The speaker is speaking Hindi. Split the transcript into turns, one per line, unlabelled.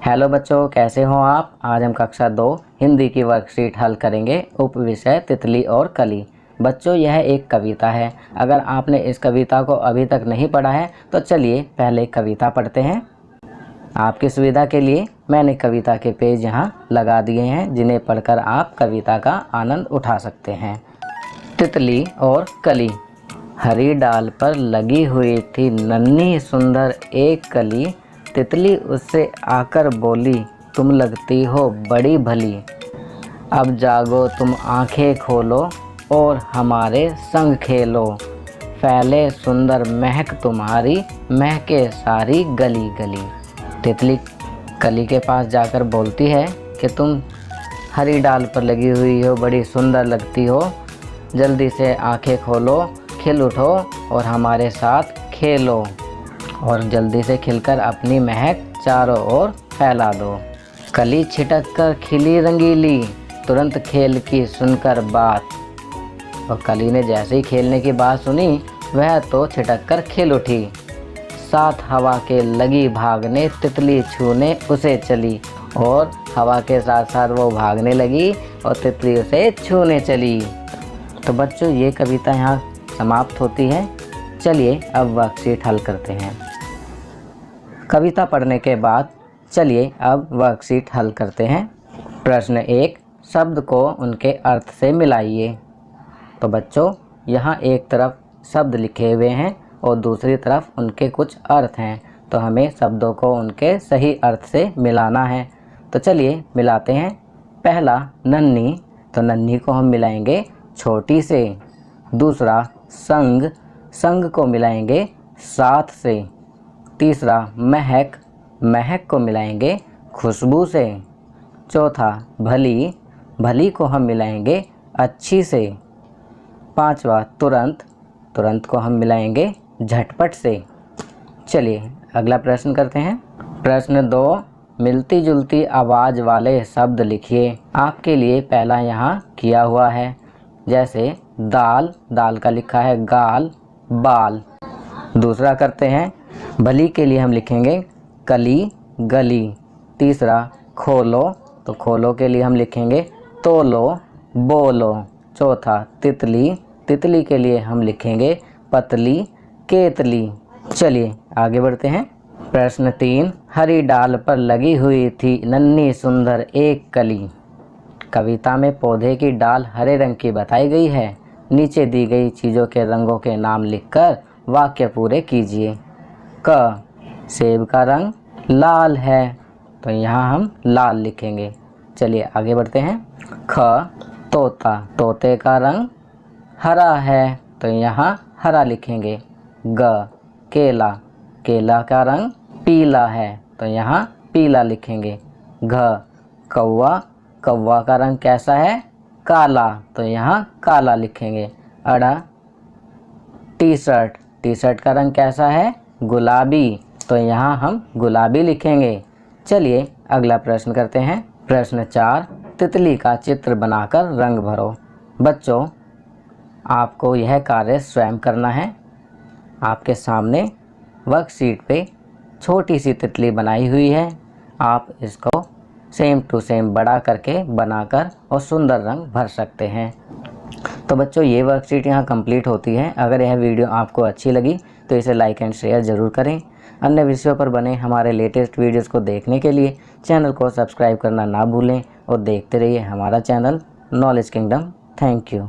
हेलो बच्चों, कैसे हो आप। आज हम कक्षा 2 हिंदी की वर्कशीट हल करेंगे। उप विषय तितली और कली। बच्चों, यह एक कविता है। अगर आपने इस कविता को अभी तक नहीं पढ़ा है तो चलिए पहले कविता पढ़ते हैं। आपकी सुविधा के लिए मैंने कविता के पेज यहाँ लगा दिए हैं, जिन्हें पढ़कर आप कविता का आनंद उठा सकते हैं। तितली और कली। हरी डाल पर लगी हुई थी नन्ही सुंदर एक कली। तितली उससे आकर बोली, तुम लगती हो बड़ी भली। अब जागो तुम आंखें खोलो और हमारे संग खेलो। फैले सुंदर महक तुम्हारी, महके सारी गली गली। तितली कली के पास जाकर बोलती है कि तुम हरी डाल पर लगी हुई हो, बड़ी सुंदर लगती हो। जल्दी से आंखें खोलो, खिल उठो और हमारे साथ खेलो, और जल्दी से खिलकर अपनी महक चारों ओर फैला दो। कली छिटक कर खिली रंगीली, तुरंत खेल की सुनकर बात। और कली ने जैसे ही खेलने की बात सुनी, वह तो छिटक कर खिल उठी। साथ हवा के लगी भागने, तितली छूने उसे चली। और हवा के साथ साथ वो भागने लगी और तितली उसे छूने चली। तो बच्चों, ये कविता यहाँ समाप्त होती है। चलिए अब वर्कशीट हल करते हैं। कविता पढ़ने के बाद चलिए अब वर्कशीट हल करते हैं। प्रश्न 1, शब्द को उनके अर्थ से मिलाइए। तो बच्चों, यहाँ एक तरफ शब्द लिखे हुए हैं और दूसरी तरफ उनके कुछ अर्थ हैं, तो हमें शब्दों को उनके सही अर्थ से मिलाना है। तो चलिए मिलाते हैं। पहला नन्ही, तो नन्ही को हम मिलाएंगे छोटी से। दूसरा संग, संग को मिलाएंगे साथ से। तीसरा महक, महक को मिलाएंगे खुशबू से। चौथा भली, भली को हम मिलाएंगे अच्छी से। पांचवा तुरंत, तुरंत को हम मिलाएंगे झटपट से। चलिए अगला प्रश्न करते हैं। प्रश्न 2, मिलती जुलती आवाज़ वाले शब्द लिखिए। आपके लिए पहला यहाँ किया हुआ है, जैसे दाल, दाल का लिखा है गाल, बाल। दूसरा करते हैं, भली के लिए हम लिखेंगे कली, गली। तीसरा खोलो, तो खोलो के लिए हम लिखेंगे तोलो, बोलो। चौथा तितली, तितली के लिए हम लिखेंगे पतली, केतली। चलिए आगे बढ़ते हैं। प्रश्न 3, हरी डाल पर लगी हुई थी नन्ही सुंदर एक कली। कविता में पौधे की डाल हरे रंग की बताई गई है। नीचे दी गई चीज़ों के रंगों के नाम लिखकर वाक्य पूरे कीजिए। क, सेब का रंग लाल है, तो यहाँ हम लाल लिखेंगे। चलिए आगे बढ़ते हैं। ख, तोता, तोते का रंग हरा है, तो यहाँ हरा लिखेंगे। ग, केला, केला का रंग पीला है, तो यहाँ पीला लिखेंगे। घ, कौवा, कौवा का रंग कैसा है काला, तो यहाँ काला लिखेंगे। अड़ा, टी शर्ट, टी शर्ट का रंग कैसा है गुलाबी, तो यहाँ हम गुलाबी लिखेंगे। चलिए अगला प्रश्न करते हैं। प्रश्न 4, तितली का चित्र बनाकर रंग भरो। बच्चों, आपको यह कार्य स्वयं करना है। आपके सामने वर्कशीट पे छोटी सी तितली बनाई हुई है। आप इसको सेम टू सेम बड़ा करके बनाकर और सुंदर रंग भर सकते हैं। तो बच्चों, ये वर्कशीट यहाँ कंप्लीट होती है। अगर यह वीडियो आपको अच्छी लगी तो इसे लाइक एंड शेयर ज़रूर करें। अन्य विषयों पर बने हमारे लेटेस्ट वीडियोस को देखने के लिए चैनल को सब्सक्राइब करना ना भूलें और देखते रहिए हमारा channel knowledge kingdom. Thank you.